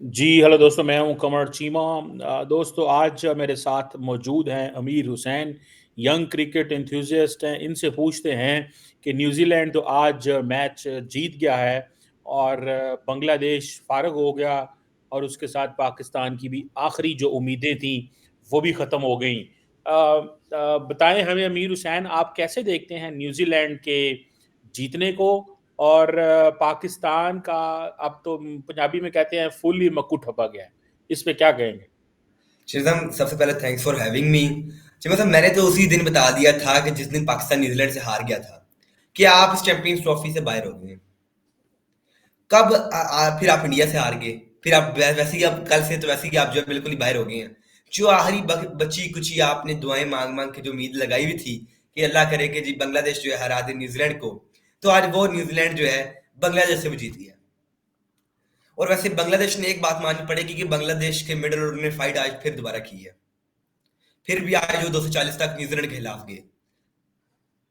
जी, hello दोस्तों, मैं हूँ कमर चीमा। दोस्तों आज मेरे साथ मौजूद हैं अमीर हुसैन, यंग क्रिकेट एंथुसियास्ट हैं। इनसे पूछते हैं कि न्यूज़ीलैंड तो आज मैच जीत गया है और बांग्लादेश फारग हो गया और उसके साथ पाकिस्तान की भी आखिरी जो उम्मीदें थीं, वो भी ख़त्म हो गईं। बताएँ हमें अमीर हुसैन, आप कैसे देखते हैं न्यूज़ीलैंड के जीतने को? और पाकिस्तान का अब तो पंजाबी में कहते हैं फुल ही मक्कू ठपा गया है। इस पे क्या कहेंगे? शिज़म, सबसे पहले thanks for having me. Shiva साहब, मैंने तो उसी दिन बता दिया था कि जिस दिन पाकिस्तान न्यूजीलैंड से हार गया था कि आप इस चैंपियंस ट्रॉफी से बाहर हो गए। कब फिर आप इंडिया से हार गए। फिर आप वैसे ही, आप कल से तो वैसे ही आप जो है बिल्कुल ही बाहर हो गए हैं। जो आखिरी बची कुची आपने दुआएं मांग मांग के जो उम्मीद लगाई हुई थी कि अल्लाह करे कि जी बांग्लादेश जो है हरा दे न्यूजीलैंड को, तो आज वो न्यूजीलैंड जो है बांग्लादेश से भी जीत गया। और वैसे बांग्लादेश ने एक बात माननी पड़ेगी कि बांग्लादेश के मिडल ऑर्डर ने फाइट आज फिर दोबारा की है। फिर भी आज वो 240 तक न्यूजीलैंड के खिलाफ गए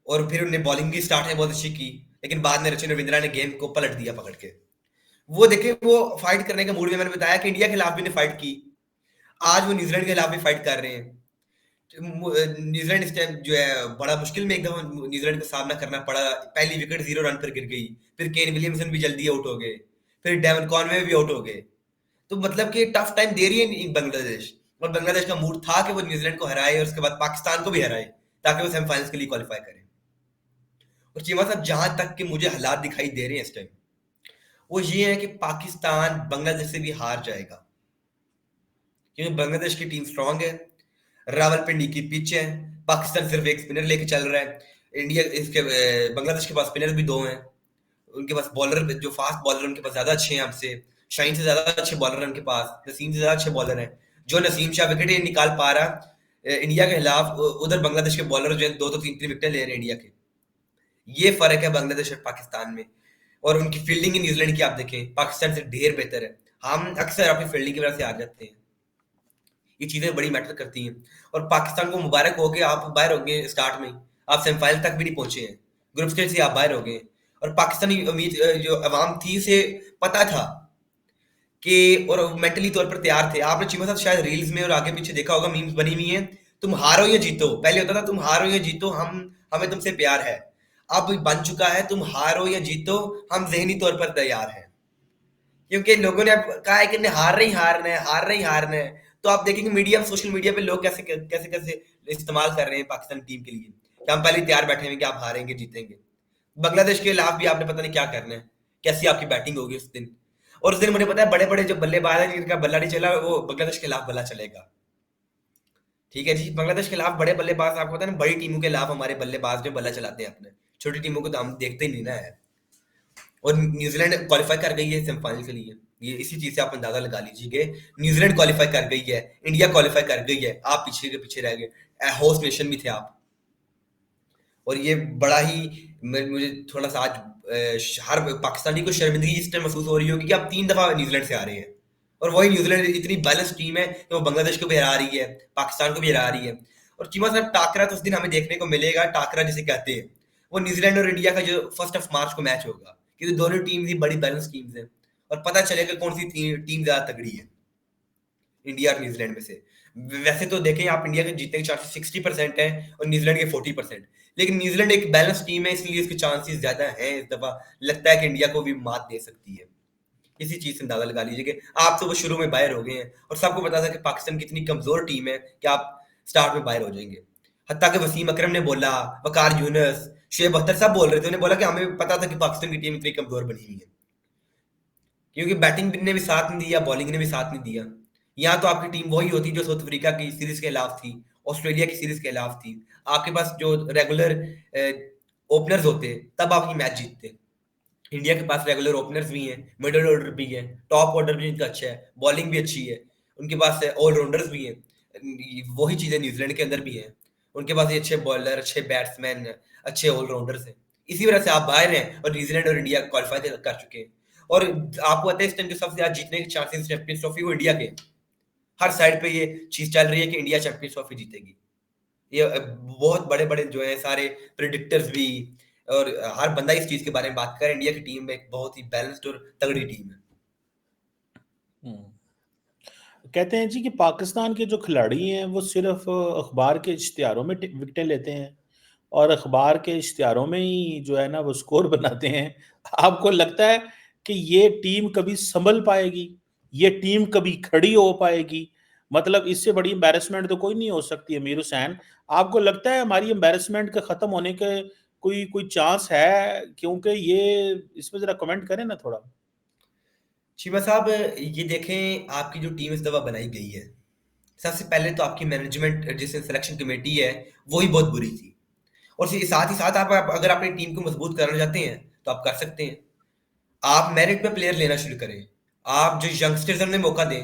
और फिर उन्हें बॉलिंग भी स्टार्ट है बहुत अच्छी की, लेकिन बाद में रचिन रविंद्रा ने गेम को पलट दिया पकड़ के। वो देखे, वो फाइट करने का मूड में, मैंने बताया कि इंडिया के खिलाफ भी ने फाइट की, आज वो न्यूजीलैंड के खिलाफ भी फाइट कर रहे हैं। न्यूजीलैंड इस टाइम जो है बड़ा मुश्किल में एकदम न्यूजीलैंड का सामना करना पड़ा। पहली विकेट 0 रन पर गिर गई, फिर केन विलियमसन भी जल्दी आउट हो गए, फिर डेवन कॉनवे भी आउट हो गए। तो मतलब कि टफ टाइम दे रही है बांग्लादेश। और बांग्लादेश का मूड था कि वो न्यूजीलैंड को हराए और उसके बाद पाकिस्तान को भी हराए, ताकि वो सेमीफाइनल्स के लिए क्वालिफाई करें। और चीमा साहब, जहां तक कि मुझे हालात दिखाई दे रहे हैं इस टाइम, वो ये है कि पाकिस्तान बांग्लादेश से भी हार जाएगा, क्योंकि बांग्लादेश की टीम स्ट्रांग है। रावलपिंडी की पिच है। पाकिस्तान सिर्फ एक स्पिनर लेके चल रहा है। इंडिया इसके बांग्लादेश के पास स्पिनर भी दो हैं। उनके पास बॉलर, जो फास्ट बॉलर उनके पास ज्यादा अच्छे हैं हमसे। शाहीन से ज्यादा अच्छे बॉलर हैं उनके पास, नसीम से ज्यादा अच्छे बॉलर हैं। जो नसीम शाह विकेट ही नहीं निकाल पा रहा इंडिया के खिलाफ, उधर बांग्लादेश के बॉलर जो है दो दो तीन तीन विकेट ले रहे हैं इंडिया के। ये फर्क है बांग्लादेश और पाकिस्तान में। और उनकी फील्डिंग न्यूजीलैंड की आप देखें, पाकिस्तान से ढेर बेहतर है। हम अक्सर अपनी फील्डिंग की वजह से आ जाते हैं। ये चीजें बड़ी मैटर करती हैं। और पाकिस्तान को मुबारक हो कि आप बाहर हो गए स्टार्ट में। आप सेमीफाइनल तक भी नहीं पहुंचे हैं, ग्रुप स्टेज से आप बाहर हो गए। और पाकिस्तानी उम्मीद, जो अवाम थी, से पता था कि, और मेंटली तौर पर तैयार थे। आपने चीमा साहब शायद रील्स में और आगे पीछे देखा होगा, मीम्स बनी हुई हैं, तुम हारो या जीतो। पहले होता था तुम हारो या जीतो, हमें तुमसे प्यार है। अब बन चुका है तुम हारो या जीतो, हम जहनी तौर पर तैयार हैं। क्योंकि लोगों ने अब कहा है कि नहीं, हार रहे ही हारना है, हार रहे ही हारना है। तो आप देखेंगे मीडिया, सोशल मीडिया पे लोग कैसे कैसे कैसे इस्तेमाल कर रहे हैं पाकिस्तान टीम के लिए, कि हम पहले तैयार बैठे हैं कि आप हारेंगे जीतेंगे। बांग्लादेश के खिलाफ भी आपने पता नहीं क्या करना है, कैसी आपकी बैटिंग होगी उस दिन। और उस दिन मुझे पता है बड़े बड़े जो बल्लेबाज हैं जिनका बल्ला नहीं चला, वो बांग्लादेश के खिलाफ बल्ला चलेगा। ठीक है जी, बांग्लादेश के खिलाफ बड़े बल्लेबाज, आपको पता है ना, बड़ी टीमों के खिलाफ हमारे बल्लेबाज जो बल्ला चलाते हैं अपने, छोटी टीमों को तो हम देखते ही नहीं ना है। और न्यूजीलैंड क्वालिफाई कर गई है सेमीफाइनल के लिए। ये इसी चीज से आप अंदाजा लगा लीजिए, न्यूजीलैंड क्वालिफाई कर गई है, इंडिया क्वालिफाई कर गई है, आप पीछे के पीछे रह गए। होस्ट नेशन भी थे आप। और ये बड़ा ही, मुझे थोड़ा सा आज हर पाकिस्तानी को शर्मिंदगी इस टाइम महसूस हो रही होगी कि आप 3 दफा न्यूजीलैंड से आ रहे हैं। और वही न्यूजीलैंड इतनी बैलेंस टीम है कि वो बांग्लादेश को भी हरा रही है, पाकिस्तान को भी हरा रही है। और चीमा साहब, टाकरा तो उस दिन हमें देखने को मिलेगा, टाकरा जिसे कहते हैं, वो न्यूजीलैंड और इंडिया का जो 1 मार्च को मैच होगा, क्योंकि दोनों टीम ही बड़ी बैलेंस टीम्स हैं। और पता चलेगा कौन सी टीम ज्यादा तगड़ी है इंडिया और न्यूजीलैंड में से। वैसे तो देखें आप, इंडिया के जीतने के चांसेस 60% है और न्यूजीलैंड के 40%। लेकिन न्यूजीलैंड एक बैलेंस टीम है, इसलिए इसके चांसेस ज्यादा हैं। इस दफा लगता है कि इंडिया को भी मात दे सकती है। इसी चीज से अंदाजा लगा लीजिए कि आप तो वो शुरू में बाहर हो गए हैं, और सबको पता था कि पाकिस्तान कितनी कमजोर टीम है कि आप स्टार्ट में बाहर हो जाएंगे। हत्ता कि वसीम अकरम ने बोला, वकार यूनुस, शुएब अख्तर सब बोल रहे थे, उन्हें बोला कि हमें पता था कि पाकिस्तान की टीम इतनी कमजोर बनी हुई है, क्योंकि बैटिंग ने भी साथ नहीं दिया, बॉलिंग ने भी साथ नहीं दिया। यहाँ तो आपकी टीम वही होती जो साउथ अफ्रीका की सीरीज के खिलाफ थी, ऑस्ट्रेलिया की सीरीज के खिलाफ थी। आपके पास जो रेगुलर ओपनर्स होते, तब आप ये मैच जीतते। इंडिया के पास रेगुलर ओपनर्स भी हैं, मिडल ऑर्डर भी है, टॉप ऑर्डर भी इनका अच्छा है, बॉलिंग भी अच्छी है। उनके पास ऑलराउंडर्स भी हैं। वही चीजें न्यूजीलैंड के अंदर भी हैं। उनके पास ये अच्छे बॉलर, अच्छे बैट्समैन, अच्छे ऑलराउंडर्स हैं। इसी वजह से आप बाहर हैं और न्यूजीलैंड और इंडिया क्वालिफाई कर चुके हैं। और आपको पता है इस टाइम जो सबसे ज्यादा जीतने के चांसेस चैंपियंस ट्रॉफी वो इंडिया के। हर साइड पे ये चीज चल रही है कि इंडिया चैंपियंस ट्रॉफी जीतेगी। ये बहुत बड़े बड़े जो है सारे प्रिडिक्टर्स भी, और हर बंदा इस चीज के बारे में बात कर रहा है। इंडिया की टीम में एक बहुत ही बैलेंस्ड और तगड़ी टीम है। हम्म। कहते हैं जी कि पाकिस्तान के जो खिलाड़ी हैं वो सिर्फ अखबार के इश्तिहारों में विकटें लेते हैं और अखबार के इश्तिहारों में ही जो है ना वो स्कोर बनाते हैं। आपको लगता है कि ये टीम कभी संभल पाएगी, ये टीम कभी खड़ी हो पाएगी? मतलब इससे बड़ी एम्बैरेसमेंट तो कोई नहीं हो सकती। अमीर हुसैन, आपको लगता है हमारी एम्बैरेसमेंट के खत्म होने के कोई कोई चांस है? क्योंकि ये इसमें जरा कमेंट करें ना थोड़ा। चीमा साहब, ये देखें आपकी जो टीम इस दफा बनाई गई है, सबसे पहले तो आपकी मैनेजमेंट जिससे सिलेक्शन कमेटी है वो ही बहुत बुरी थी। और साथ ही साथ आप अगर अपनी टीम को मजबूत करना चाहते हैं तो आप कर सकते हैं। आप मेरिट पे प्लेयर लेना शुरू करें। आप जो यंगस्टर्स हैं उन्हें मौका दें।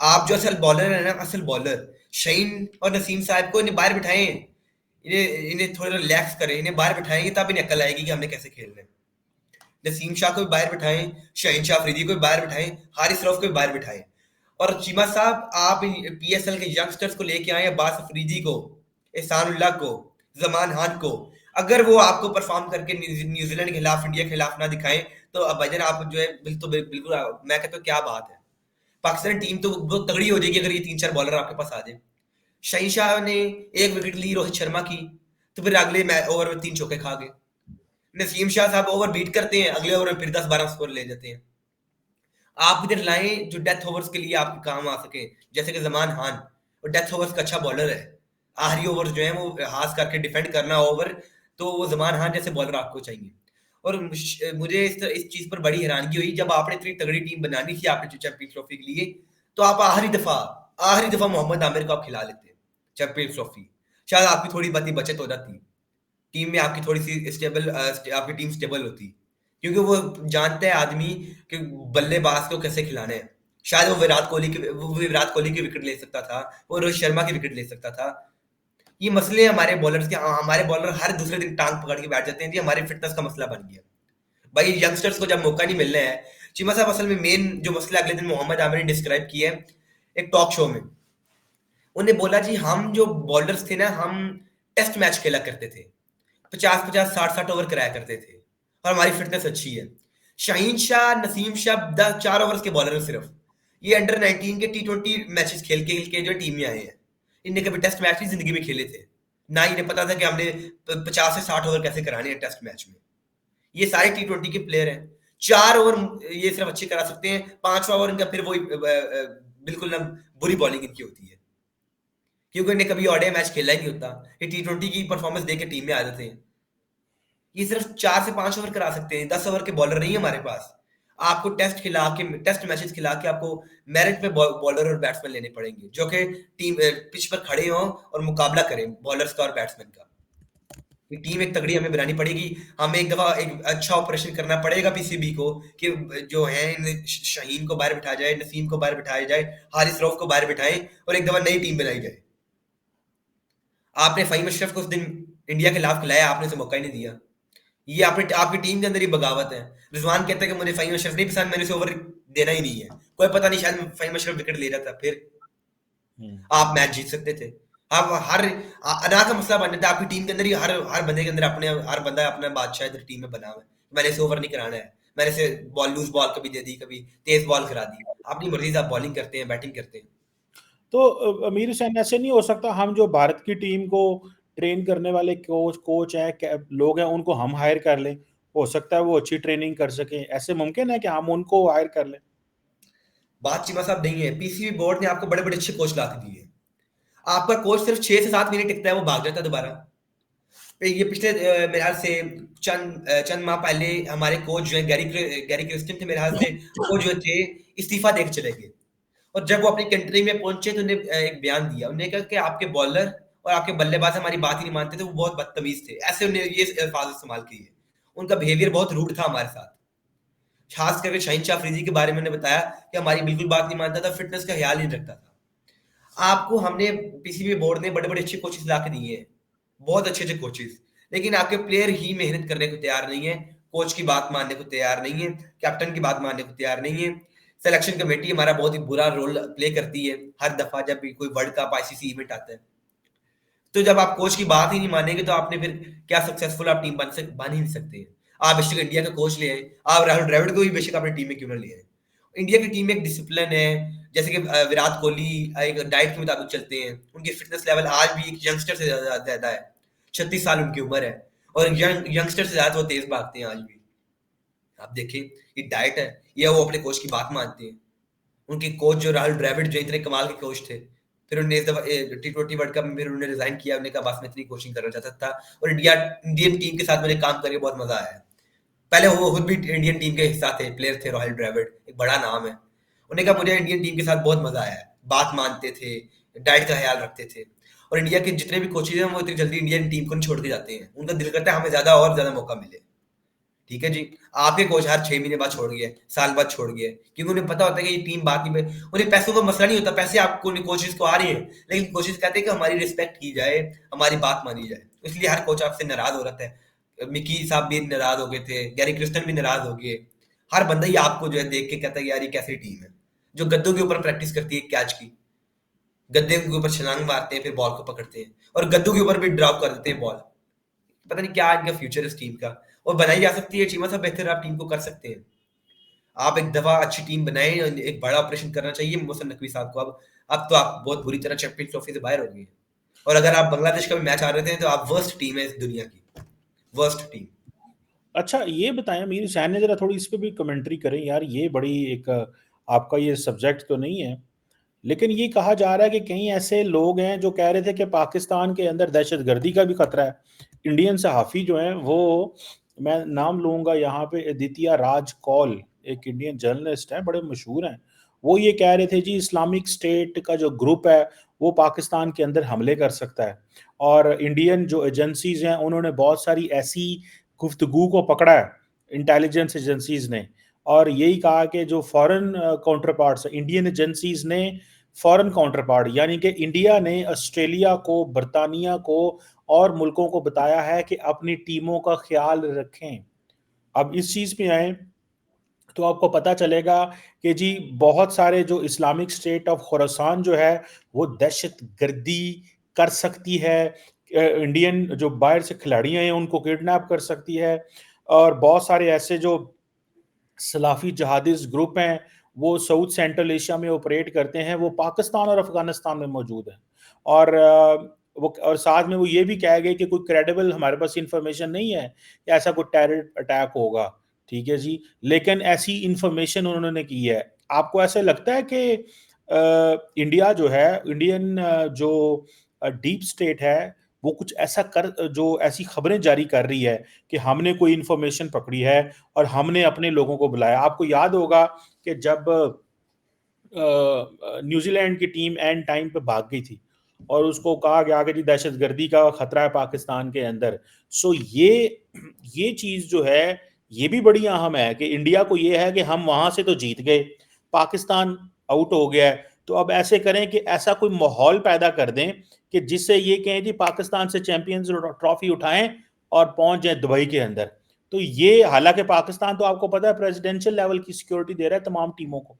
आप जो असल बॉलर है ना, असल बॉलर शहीन और नसीम साहब को इन्हें बाहर बिठाएं। इन्हें इन्हें थोड़ा रिलैक्स करें, इन्हें बाहर बिठाएंगे तब इन्हें अकल आएगी कि हमने कैसे खेलना है। नसीम शाह को भी बाहर बिठाएं, शहीन शाह अफरीदी को भी बाहर बिठाएं, हारिस रऊफ को भी बाहर बिठाएं। और चीमा साहब, आप पीएसएल के यंगस्टर्स को लेके आए, अब्बास अफरीदी को, एहसानुल्लाह को, जमान खान को। अगर वो आपको परफॉर्म करके न्यूजीलैंड के खिलाफ, इंडिया के खिलाफ ना दिखाएं तो अब भाईजान आप जो है बिल्कुल मैं कहता हूँ क्या बात है। पाकिस्तान टीम तो बहुत तगड़ी हो जाएगी अगर ये 3-4 बॉलर आपके पास आ जाए। शहीन शाह ने 1 विकेट ली रोहित शर्मा की, तो फिर अगले ओवर में 3 चौके खा गए। नसीम शाह साहब ओवर बीट करते हैं, अगले ओवर में फिर 10-12 स्कोर ले जाते हैं। आप इधर लाएं जो डेथ ओवर्स के लिए आपके काम आ सके, जैसे कि जमान खान, वो डेथ ओवर्स का अच्छा बॉलर है। आखिरी ओवर जो है वो हाथ करके डिफेंड करना ओवर, तो वो जमान खान जैसे बॉलर आपको चाहिए। और मुझे इस चीज पर बड़ी हैरानगी हुई जब आपने इतनी तगड़ी टीम बनानी थी आपने चैंपियंस ट्रॉफी के लिए, तो आप आखिरी दफा मोहम्मद आमिर को आप खिला लेते चैंपियंस ट्रॉफी। शायद आपकी थोड़ी बाती बचत हो जाती, टीम में आपकी थोड़ी सी स्टेबल, आपकी टीम स्टेबल होती, क्योंकि वो जानते हैं आदमी कि बल्लेबाज को कैसे खिलाना है। शायद वो विराट कोहली की विकेट ले सकता था, वो रोहित शर्मा की विकेट ले सकता था। ये मसले हमारे बॉलर्स के, हमारे बॉलर हर दूसरे दिन टांग पकड़ के बैठ जाते हैं जी, हमारी फिटनेस का मसला बन गया। भाई यंगस्टर्स को जब मौका नहीं मिल रहा है, चीमा साहब असल में मेन जो मसला अगले दिन मोहम्मद आमिर ने डिस्क्राइब किया है एक टॉक शो में। उन्हें बोला जी हम जो बॉलर्स थे ना, हम टेस्ट मैच खेला करते थे, 50-50, 60-60 ओवर कराया करते थे और हमारी फिटनेस अच्छी है। शाहीन शाह, नसीम शाह 4 ओवर्स के बॉलर हैं सिर्फ। ये अंडर 19 के T20 मैचेस खेल के जो टीम में आए हैं। इनने कभी टेस्ट मैच नहीं जिंदगी में खेले थे, ना इन्हें पता था कि हमने 50 से 60 ओवर कैसे कराने हैं टेस्ट मैच में। ये सारे T20 के प्लेयर हैं। 4 ओवर ये सिर्फ अच्छे करा सकते हैं, 5वां ओवर इनका फिर वही बिल्कुल ना बुरी बॉलिंग इनकी होती है, क्योंकि इन्हें कभी ओडीआई मैच खेला ही नहीं होता। ये T20 की परफॉर्मेंस देख के टीम में आ जाते हैं। ये सिर्फ 4 से 5 ओवर करा सकते हैं, 10 ओवर के बॉलर नहीं है हमारे पास। आपको टेस्ट मैचेस खिला के आपको मेरिट पे बॉलर और बैट्समैन लेने पड़ेंगे जो कि टीम पिच पर खड़े हों और मुकाबला करें बॉलर्स का और बैट्समैन का। ये टीम एक तगड़ी हमें बनानी पड़ेगी। हमें एक दफा एक अच्छा ऑपरेशन करना पड़ेगा पीसीबी को कि जो है शाहीन को बाहर बिठाया जाए, नसीम को बाहर बिठाया जाए, हारिस रऊफ को बाहर बिठाएं और एक दफा नई टीम बनाई जाए। आपने फहीम अशरफ को उस दिन इंडिया के खिलाफ खिलाया, आपने उसे मौका ही नहीं दिया। ये आपने आपकी टीम के अंदर ही बगावत है। रिजवान कहता है कि मुझे फहीम अशरफ नहीं पसंद, मैंने उसे ओवर देना ही नहीं है। कोई पता नहीं, शायद फहीम अशरफ विकेट ले रहा था, फिर आप मैच जीत सकते थे। आप हर अदा का मसला बन जाता है आपकी टीम के अंदर ही। हर बंदे के अंदर हर बंदा अपना बादशाह इधर टीम में बना हुआ है। मैंने इसे ओवर नहीं कराना है, मैंने इसे लूज बॉल कभी दे दी, कभी तेज बॉल करा दी। अपनी मर्जी से आप बॉलिंग करते हैं, बैटिंग करते हैं। तो अमीर हुसैन, ऐसे नहीं हो सकता हम जो भारत की टीम को ट्रेन करने वाले कोच हैं, लोग हैं, उनको हम हायर कर लें? हो सकता है वो अच्छी ट्रेनिंग कर सकें, ऐसे मुमकिन है कि हम उनको हायर कर लें? बात चीमा साहब नहीं है, पीसीबी बोर्ड ने आपको बड़े बड़े अच्छे कोच ला के दिए। आपका कोच सिर्फ 6 से 7 महीने टिकता है, वो भाग जाता है दोबारा। ये पिछले मेरे ख्याल से चंद माह पहले हमारे कोच जो है गैरी क्रिस्टियन थे मेरे ख्याल से, वो जो थे इस्तीफा देकर चले गए। और जब वो अपनी कंट्री में पहुंचे तो उन्हें एक बयान दिया, उन्होंने कहा कि आपके बॉलर और आपके बल्लेबाज हमारी बात ही नहीं मानते थे, वो बहुत बदतमीज थे, ऐसे उन्हें ये अल्फाज इस्तेमाल किए। उनका बिहेवियर बहुत रूड था हमारे साथ। खास करके शाहीन शाह अफरीदी के बारे में उन्होंने बताया कि हमारी बिल्कुल बात नहीं मानता था, फिटनेस का ख्याल नहीं रखता था। आपको हमने पीसीबी बोर्ड ने बड़े बड़े अच्छे कोचेस ला के दिए हैं, बहुत अच्छे अच्छे कोचेस, लेकिन आपके प्लेयर ही मेहनत करने को तैयार नहीं है, कोच की बात मानने को तैयार नहीं है, कैप्टन की बात मानने को तैयार नहीं है। सिलेक्शन कमेटी हमारा बहुत ही बुरा रोल प्ले करती है हर दफा जब भी कोई वर्ल्ड कप आईसीसी इवेंट आता है। तो जब आप कोच की बात ही नहीं मानेंगे तो आपने फिर क्या सक्सेसफुल आप टीम बन ही नहीं सकते। आप बेशक इंडिया का कोच ले आए, आप राहुल द्रविड़ को भी बेशक अपनी टीम में क्यों ना ले आए, इंडिया की टीम में एक डिसिप्लिन है, जैसे कि विराट कोहली एक डाइट के मुताबिक चलते हैं, उनकी फिटनेस लेवल आज भी एक यंगस्टर से ज्यादा है। 36 साल उनकी उम्र है और यंगस्टर से ज्यादा वो तेज भागते हैं आज भी। आप देखें, ये डाइट है, ये वो अपने कोच की बात मानते हैं। उनके कोच जो राहुल द्रविड़ जो इतने कमाल के कोच थे, फिर उन्होंने इस दफा T20 वर्ल्ड कप में फिर उन्होंने रिजाइन किया। उन्होंने कहा बस मैं इतनी कोचिंग करना चाहता था, और इंडियन टीम के साथ मुझे काम करके बहुत मजा आया। पहले वो खुद भी इंडियन टीम के हिस्सा थे, प्लेयर थे, राहुल द्रविड़ एक बड़ा नाम है। उन्होंने कहा मुझे इंडियन टीम के साथ बहुत मजा आया, बात मानते थे, डाइट का ख्याल रखते थे। और इंडिया के जितने भी कोचेज हैं वो इतनी जल्दी इंडियन टीम को नहीं छोड़ के जाते हैं, उनका दिल करता है हमें ज्यादा और ज्यादा मौका मिले। ठीक है जी, आपके कोच हर 6 महीने बाद छोड़ गए, साल बाद छोड़ गए, क्योंकि उन्हें पता होता है कि ये टीम बाकी में, उन्हें पैसों का मसला नहीं होता। पैसे आपको कोशिश को आ रही है, लेकिन कोशिश कहते हैं कि हमारी रिस्पेक्ट की जाए, हमारी बात मानी जाए। इसलिए हर कोच आपसे नाराज हो रहा है। मिकी साहब भी नाराज हो गए थे, गैरी क्रिस्टन भी नाराज हो गए। हर बंदा ही आपको जो है देख के कहता है यार ये कैसी टीम है, जो गद्दों के ऊपर प्रैक्टिस करती है कैच की। गद्दे के ऊपर छलांग मारते हैं, फिर बॉल को पकड़ते हैं, और गद्दों के ऊपर भी ड्रॉप कर देते हैं बॉल। पता नहीं क्या इनका फ्यूचर है इस टीम का, और बनाई जा सकती है। चीमा साहब बेहतर आप टीम को कर सकते हैं। आप एक दफा अच्छी टीम बनाएं, एक बड़ा ऑपरेशन करना चाहिए मोहसिन नकवी साहब को। अब तो आप बहुत बुरी तरह चैंपियंस ट्रॉफी से बाहर हो गए हैं, और अगर आप बांग्लादेश का भी मैच आ रहे थे तो आप वर्स्ट टीम है इस दुनिया की, वर्स्ट टीम। अच्छा ये बताएं मीर हुसैन ने, जरा थोड़ी इस पे भी कमेंट्री करें यार। ये बड़ी एक आपका ये सब्जेक्ट तो नहीं है, लेकिन ये कहा जा रहा है कि कई ऐसे लोग हैं जो कह रहे थे कि पाकिस्तान के अंदर दहशतगर्दी का भी खतरा है। इंडियन सहाफ़ी जो हैं वो, मैं नाम लूँगा यहाँ पे, आदित्य राज कौल, एक इंडियन जर्नलिस्ट हैं, बड़े मशहूर हैं। वो ये कह रहे थे जी इस्लामिक स्टेट का जो ग्रुप है वो पाकिस्तान के अंदर हमले कर सकता है, और इंडियन जो एजेंसीज हैं उन्होंने बहुत सारी ऐसी गुफ्तगू को पकड़ा है, इंटेलिजेंस एजेंसीज ने, और यही कहा कि जो foreign counter parts Indian agencies ने, फॉरेन काउंटर पार्ट यानी कि इंडिया ने ऑस्ट्रेलिया को, बरतानिया को और मुल्कों को बताया है कि अपनी टीमों का ख्याल रखें। अब इस चीज़ पे आए तो आपको पता चलेगा कि जी बहुत सारे जो इस्लामिक स्टेट ऑफ खुरासान जो है वो दहशत गर्दी कर सकती है, इंडियन जो बाहर से खिलाड़ी हैं उनको किडनैप कर सकती है, और बहुत सारे ऐसे जो सलाफी जहादिस्ट ग्रुप हैं वो साउथ सेंट्रल एशिया में ऑपरेट करते हैं, वो पाकिस्तान और अफगानिस्तान में मौजूद हैं। और वो और साथ में वो ये भी कह गए कि कोई क्रेडिबल हमारे पास इंफॉर्मेशन नहीं है कि ऐसा कोई टेरर अटैक होगा। ठीक है जी, लेकिन ऐसी इंफॉर्मेशन उन्होंने की है। आपको ऐसे लगता है कि इंडिया जो है, इंडियन जो डीप स्टेट है, वो कुछ ऐसा कर, जो ऐसी खबरें जारी कर रही है कि हमने कोई इंफॉर्मेशन पकड़ी है और हमने अपने लोगों को बुलाया? आपको याद होगा कि जब न्यूजीलैंड की टीम एंड टाइम पे भाग गई थी और उसको कहा गया कि जी दहशतगर्दी का खतरा है पाकिस्तान के अंदर। सो ये चीज़ जो है ये भी बड़ी अहम है कि इंडिया को ये है कि हम वहां से तो जीत गए, पाकिस्तान आउट हो गया है, तो अब ऐसे करें कि ऐसा कोई माहौल पैदा कर दें कि जिससे ये कहें जी पाकिस्तान से चैंपियंस ट्रॉफी उठाएं और पहुंच जाए दुबई के अंदर। तो ये, हालांकि पाकिस्तान तो आपको पता है प्रेसिडेंशियल लेवल की सिक्योरिटी दे रहा है तमाम टीमों को,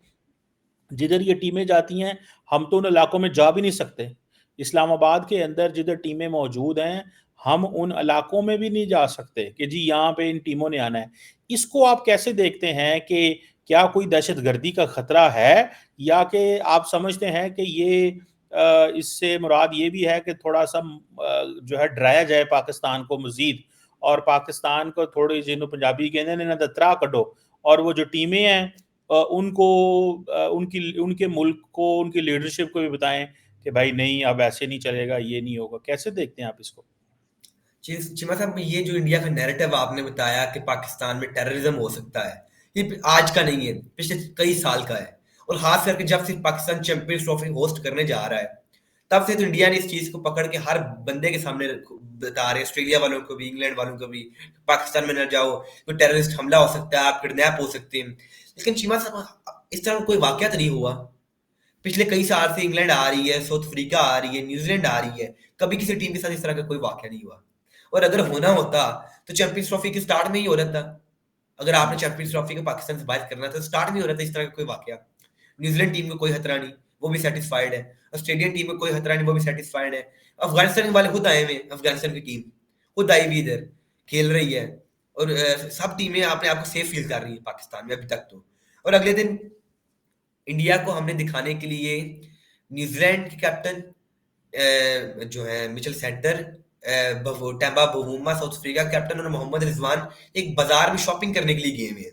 जिधर ये टीमें जाती हैं हम तो उन इलाकों में जा भी नहीं सकते। इस्लामाबाद के अंदर जिधर टीमें मौजूद हैं हम उन इलाकों में भी नहीं जा सकते कि जी यहाँ पे इन टीमों ने आना है। इसको आप कैसे देखते हैं कि क्या कोई दहशतगर्दी का खतरा है, या कि आप समझते हैं कि ये इससे मुराद ये भी है कि थोड़ा सा जो है डराया जाए पाकिस्तान को मजीद, और पाकिस्तान को थोड़ी जिन्हों पंजाबी कहते हैं ना दत्रा कटो, और वो जो टीमें हैं उनको उनकी उनके मुल्क को, उनकी लीडरशिप को भी बताएं कि भाई नहीं अब ऐसे नहीं चलेगा, ये नहीं होगा। कैसे देखते हैं आप इसको? चिमा साहब, ये जो इंडिया का नैरेटिव आपने बताया कि पाकिस्तान में टेररिज्म हो सकता है, ये आज का नहीं है, पिछले कई साल का है। और खास करके जब से पाकिस्तान चैंपियंस ट्रॉफी होस्ट करने जा रहा है, तब से तो इंडिया ने इस चीज को पकड़ के हर बंदे के सामने बता रहे, ऑस्ट्रेलिया वालों को भी, इंग्लैंड वालों को भी, पाकिस्तान में न जाओ, कोई टेररिस्ट हमला हो सकता है, आप किडनैप हो सकते हैं। लेकिन चिमा साहब, इस तरह कोई वाकया तो नहीं हुआ। पिछले कई साल से इंग्लैंड आ रही है, साउथ अफ्रीका आ रही है, न्यूजीलैंड आ रही है, कभी किसी टीम के साथ इस तरह का कोई वाकया नहीं हुआ। और अगर होना होता तो चैंपियंस ट्रॉफी के स्टार्ट में ही हो रहा था। अगर आपने चैंपियंस ट्रॉफी को पाकिस्तान से बाहर करना था तो स्टार्ट में ही हो रहा था इस तरह का कोई वाकया। न्यूजीलैंड टीम को कोई खतरा नहीं, वो भी सेटिस्फाइड है। ऑस्ट्रेलियन टीम को कोई खतरा नहीं, वो भी सेटिस्फाइड है। अफगानिस्तान वाले खुद आए हुए हैं, अफगानिस्तान की टीम खुद आई हुई इधर खेल रही है, और सब टीमें अपने आप को सेफ फील कर रही है पाकिस्तान में अभी तक तो। और अगले दिन इंडिया को हमने दिखाने के लिए न्यूजीलैंड के कैप्टन जो है Mitchell centre, Temba Bavuma south Africa captain और मोहम्मद रिजवान एक बाजार में शॉपिंग करने के लिए गए हैं,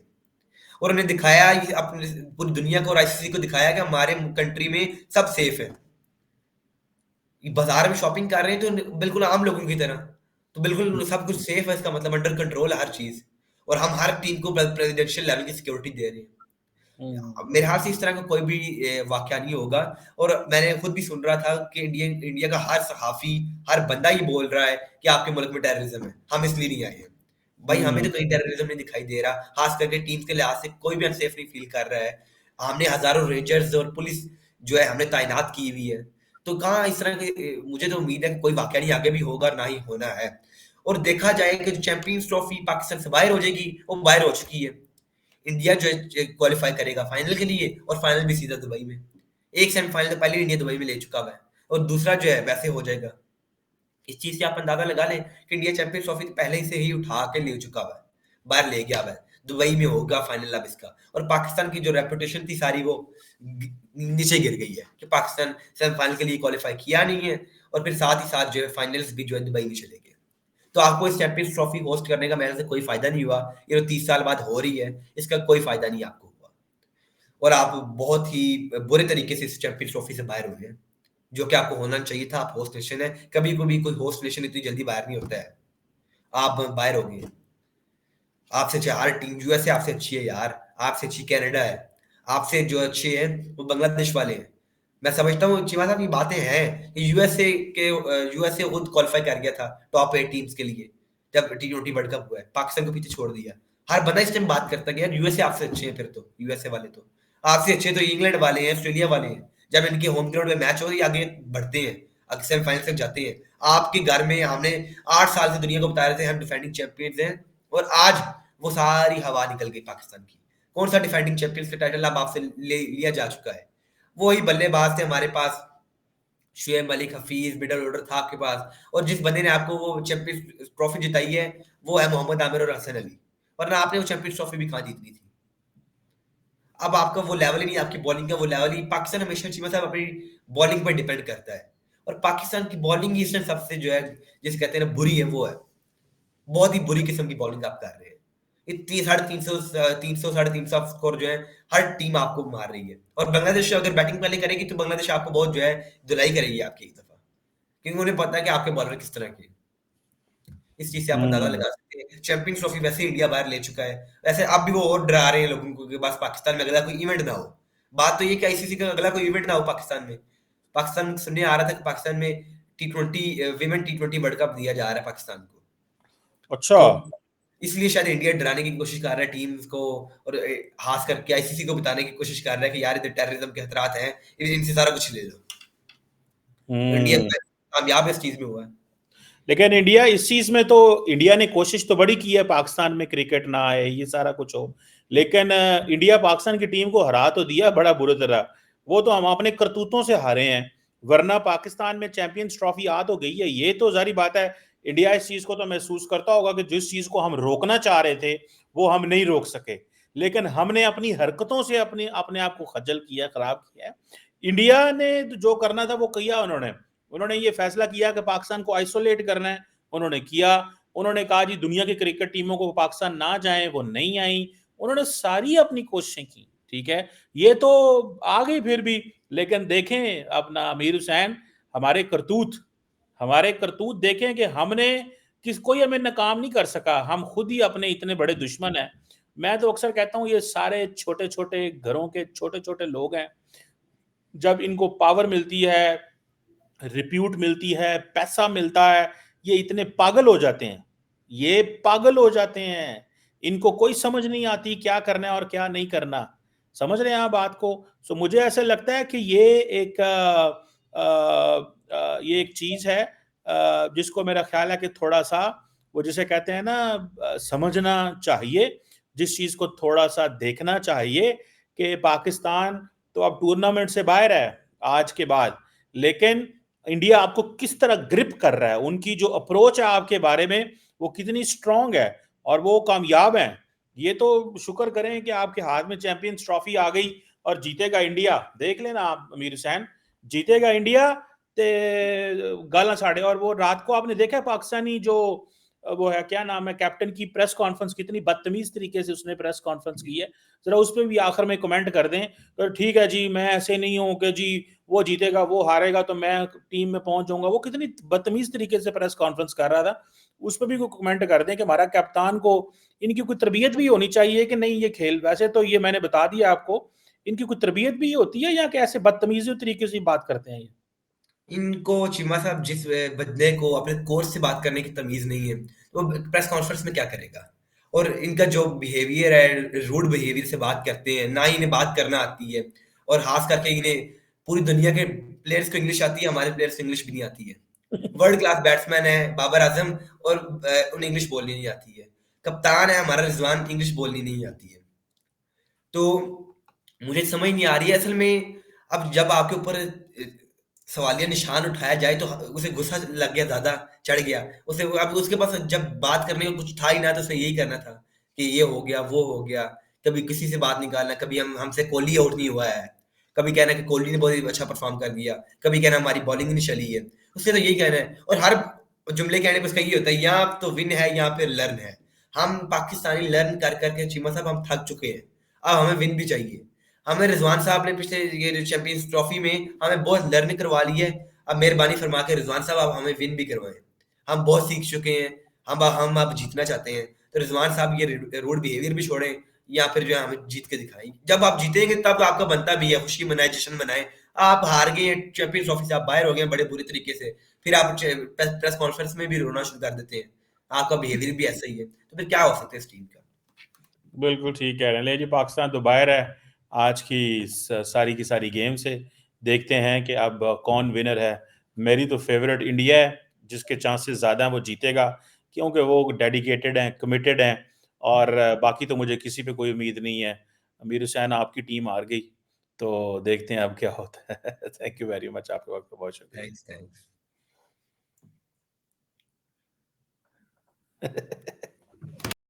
और उन्हें दिखाया अपने पूरी दुनिया को और आईसीसी को दिखाया कि हमारे कंट्री में सब सेफ है। बाजार में शॉपिंग कर रहे हैं तो बिल्कुल आम लोगों की तरह, तो बिल्कुल सब कुछ सेफ है, इसका मतलब अंडर कंट्रोल है हर चीज, और हम हर टीम को प्रेसिडेंशियल लेवल की सिक्योरिटी दे रहे हैं। मेरे ख्याल से इस तरह का कोई भी वाकया नहीं होगा। और मैंने खुद भी सुन रहा था कि इंडिया का हर सहाफी, हर बंदा ये बोल रहा है कि आपके मुल्क में टेररिज्म है, हम इसलिए नहीं आए हैं। भाई हमें तो कहीं टेररिज्म नहीं दिखाई दे रहा, खास करके टीम्स के लिहाज से कोई भी अनसेफ नहीं फील कर रहा है। हमने हजारों रेंजर्स और पुलिस जो है हमने तैनात की हुई है, तो कहाँ इस तरह के, मुझे तो उम्मीद है कि कोई वाकया नहीं आगे भी होगा और ना ही होना है। और देखा जाए कि जो चैंपियंस ट्रॉफी पाकिस्तान से बाहर हो जाएगी, वो बाहर हो चुकी है। इंडिया जो है क्वालिफाई करेगा फाइनल के लिए, और फाइनल भी सीधा दुबई में। एक सेमीफाइनल तो पहले इंडिया दुबई में ले चुका हुआ है, और दूसरा जो है वैसे हो जाएगा। इस चीज से आप अंदाजा लगा लें कि इंडिया चैंपियंस ट्रॉफी पहले से ही उठा के ले चुका हुआ है, बाहर ले गया हुआ है, दुबई में होगा फाइनल अब इसका। और पाकिस्तान की जो रेपुटेशन थी सारी, वो नीचे गिर गई है कि पाकिस्तान सेमीफाइनल के लिए क्वालिफाई किया नहीं है, और फिर साथ ही साथ जो है फाइनल्स भी जो है दुबई में चले गए। तो आपको इस चैंपियंस ट्रॉफी होस्ट करने का मेरे से कोई फायदा नहीं हुआ। ये तो 30 साल बाद हो रही है, इसका कोई फायदा नहीं आपको हुआ, और आप बहुत ही बुरे तरीके से इस चैंपियंस ट्रॉफी से बाहर हुए हैं, जो कि आपको होना चाहिए था। आप होस्ट नेशन है, कभी कभी कोई होस्ट नेशन इतनी जल्दी बाहर नहीं होता है, आप बाहर हो गए। आपसे अच्छी हर टीम, यूएसए आपसे अच्छी है यार, आपसे अच्छी कनाडा है, आपसे जो अच्छे हैं वो बांग्लादेश वाले हैं। मैं समझता हूँ चीमा साहब, ये बातें हैं कि यूएसए खुद क्वालिफाई कर गया था टॉप 8 टीम्स के लिए जब T20 वर्ल्ड कप हुआ है, पाकिस्तान को पीछे छोड़ दिया। हर बंदा इस टाइम बात करता है कि यार यूएसए आपसे अच्छे हैं, फिर तो यूएसए वाले तो आपसे अच्छे तो इंग्लैंड वाले हैं, ऑस्ट्रेलिया वाले हैं। जब इनके होम ग्राउंड में मैच हो, ये आगे बढ़ते हैं, आगे सेमीफाइनल तक जाते हैं। आपके घर में हमने 8 साल से दुनिया को बता रहे थे हम डिफेंडिंग चैंपियंस हैं, और आज वो सारी हवा निकल गई पाकिस्तान की। कौन सा डिफेंडिंग चैंपियंस का टाइटल अब आपसे लिया जा चुका है? वही बल्लेबाज थे हमारे पास, शुएब मलिक, हफीज, मिडल ऑर्डर था आपके पास, और जिस बंदे ने आपको वो चैंपियंस ट्रॉफी जिताई है वो है मोहम्मद आमिर और हसन अली, वरना आपने वो चैंपियंस ट्रॉफी भी कहाँ जीतनी थी। अब आपका वो लेवल ही नहीं, आपकी बॉलिंग का वो लेवल ही। पाकिस्तान हमेशा चीमा साहब अपनी बॉलिंग पर डिपेंड करता है, और पाकिस्तान की बॉलिंग इस टाइम सबसे जो है, जिसे कहते हैं ना बुरी है, वो है बहुत ही बुरी किस्म की बॉलिंग आप कर रहे हैं। इतनी 350 350 स्कोर जो है हर टीम आपको मार रही है, और बांग्लादेश अगर बैटिंग पहले करेगी तो बांग्लादेश आपको बहुत जो है धुलाई करेगी आपकी एक दफा, क्योंकि उन्हें पता है कि आपके बॉलर किस तरह के हैं। इस चीज से आप अंदाजा लगा सकते हैं। चैंपियंस ट्रॉफी वैसे ही इंडिया बाहर ले चुका है, वैसे अब भी वो और डरा रहे हैं लोगों को कि बस पाकिस्तान में अगला कोई इवेंट ना हो। बात तो ये कि आईसीसी का अगला कोई इवेंट ना हो पाकिस्तान में। पाकिस्तान सुनने आ रहा था कि पाकिस्तान में T20 वर्ल्ड कप दिया जा रहा है पाकिस्तान को, अच्छा। तो इसलिए शायद इंडिया डराने की कोशिश कर रहा है टीम्स को, और खास करके आईसीसी को बताने की कोशिश कर रहा है कि यार इधर टेररिज्म के खतरात हैं, इनसे सारा कुछ ले लो। इंडिया कामयाब इस चीज में हुआ है। लेकिन इंडिया इस चीज में तो, इंडिया ने कोशिश तो बड़ी की है पाकिस्तान में क्रिकेट ना आए, ये सारा कुछ हो, लेकिन इंडिया पाकिस्तान की टीम को हरा तो दिया बड़ा बुरी तरह। वो तो हम अपने करतूतों से हारे हैं, वरना पाकिस्तान में चैंपियंस ट्रॉफी आ तो गई है। ये तो जारी बात है, इंडिया इस चीज को तो महसूस करता होगा कि जिस चीज को हम रोकना चाह रहे थे वो हम नहीं रोक सके, लेकिन हमने अपनी हरकतों से अपने आप को खज्जल किया, खराब किया। इंडिया ने जो करना था वो किया। उन्होंने ये फैसला किया कि पाकिस्तान को आइसोलेट करना है, उन्होंने किया। उन्होंने कहा जी दुनिया की क्रिकेट टीमों को पाकिस्तान ना जाए, वो नहीं आई। उन्होंने सारी अपनी कोशिशें की, ठीक है, ये तो आ गई फिर भी। लेकिन देखें अपना अमीर हुसैन, हमारे करतूत देखें कि हमने कोई हमें नाकाम नहीं कर सका, हम खुद ही अपने इतने बड़े दुश्मन हैं। मैं तो अक्सर कहता हूं ये सारे छोटे छोटे घरों के छोटे छोटे लोग हैं, जब इनको पावर मिलती है, रिप्यूट मिलती है, पैसा मिलता है, ये इतने पागल हो जाते हैं, ये पागल हो जाते हैं। इनको कोई समझ नहीं आती क्या करना है और क्या नहीं करना। समझ रहे हैं आप बात को? सो मुझे ऐसा लगता है कि ये एक चीज है जिसको मेरा ख्याल है कि थोड़ा सा, वो जिसे कहते हैं ना, समझना चाहिए, जिस चीज को थोड़ा सा देखना चाहिए कि पाकिस्तान तो अब टूर्नामेंट से बाहर है आज के बाद, लेकिन इंडिया आपको किस तरह ग्रिप कर रहा है, उनकी जो अप्रोच है आपके बारे में वो कितनी स्ट्रांग है और वो कामयाब है। ये तो शुक्र करें कि आपके हाथ में चैंपियंस ट्रॉफी आ गई और जीतेगा इंडिया, देख लेना आप अमीर हुसैन, जीतेगा इंडिया ते गाला साढ़े। और वो रात को आपने देखा पाकिस्तानी जो वो है, क्या नाम है, कैप्टन की प्रेस कॉन्फ्रेंस, कितनी बदतमीज तरीके से उसने प्रेस कॉन्फ्रेंस की है। जरा उस पर भी आखिर में कमेंट कर दें, तो ठीक है जी, मैं ऐसे नहीं हूं कि जी वो जीतेगा वो हारेगा तो मैं टीम में पहुंच जाऊंगा। वो कितनी बदतमीज तरीके से प्रेस कॉन्फ्रेंस कर रहा था, उस पर भी कोई कमेंट कर दें कि हमारा कप्तान को, इनकी कोई तरबियत भी होनी चाहिए कि नहीं ये खेल। वैसे तो ये मैंने बता दिया आपको, इनकी कोई तरबियत भी होती है या कैसे बदतमीजी तरीके से बात करते हैं ये। इनको चीमा साहब जिस बंदे को अपने कोच से बात करने की तमीज नहीं है, तो वो प्रेस कॉन्फ्रेंस में क्या करेगा? और इनका जो बिहेवियर है, रूड बिहेवियर से बात करते हैं, ना ही इन्हें बात करना आती है। और खास करके इन्हें पूरी दुनिया के प्लेयर्स को इंग्लिश आती है, हमारे प्लेयर्स को इंग्लिश भी नहीं आती है। वर्ल्ड क्लास बैट्समैन है बाबर आजम, और उन्हें इंग्लिश बोलनी नहीं आती है। कप्तान है हमारा रिजवान, इंग्लिश बोलनी नहीं आती है। तो मुझे समझ नहीं आ रही है असल में। अब जब आपके ऊपर सवालिया निशान उठाया जाए तो उसे गुस्सा लग गया, ज्यादा चढ़ गया उसे। अब उसके पास जब बात करने को कुछ था ही ना, तो उसे यही करना था कि ये हो गया वो हो गया। कभी किसी से बात निकालना, कभी हमसे कोहली आउट नहीं हुआ है, कभी कहना कि कोहली ने बहुत अच्छा परफॉर्म कर दिया, कभी कहना हमारी बॉलिंग नहीं चली है। उससे तो यही कहना है, और हर जुमले कहने पर उसका यही होता है, यहाँ तो विन है, यहाँ पे लर्न है। हम पाकिस्तानी लर्न कर करके चीमा साहब हम थक चुके हैं। अब हमें विन भी चाहिए। हमें रिजवान साहब ने पिछले ये चैंपियंस ट्रॉफी में हमें बहुत लर्न करवा ली है। अब मेहरबानी फरमा के रिजवान साहब आप हमें विन भी करवाएं। हम बहुत सीख चुके हैं, हम अब जीतना चाहते हैं। तो रिजवान साहब ये रोड बिहेवियर भी छोड़ें, या फिर जो है हमें जीत के दिखाएं। जब आप जीतेंगे तब आपका बनता भी है, खुशी मनाए, जश्न मनाए। आप हार गए हैं चैंपियंस ट्रॉफी से, आप बाहर हो गए हैं बड़े बुरी तरीके से, फिर आप प्रेस कॉन्फ्रेंस में भी रोना शुरू कर देते हैं। आपका बिहेवियर भी ऐसा ही है, तो फिर क्या हो सकता है इस टीम का? बिल्कुल ठीक कह रहे हैं। ले जी, पाकिस्तान तो बाहर है आज की सारी की सारी गेम से। देखते हैं कि अब कौन विनर है। मेरी तो फेवरेट इंडिया है, जिसके चांसेस ज़्यादा हैं वो जीतेगा, क्योंकि वो डेडिकेटेड हैं, कमिटेड हैं। और बाकी तो मुझे किसी पे कोई उम्मीद नहीं है। अमीर हुसैन, आपकी टीम हार गई, तो देखते हैं अब क्या होता है। थैंक यू वेरी मच, आपके वक्त का बहुत थैंक्स शुक्रिया। थैंक्स।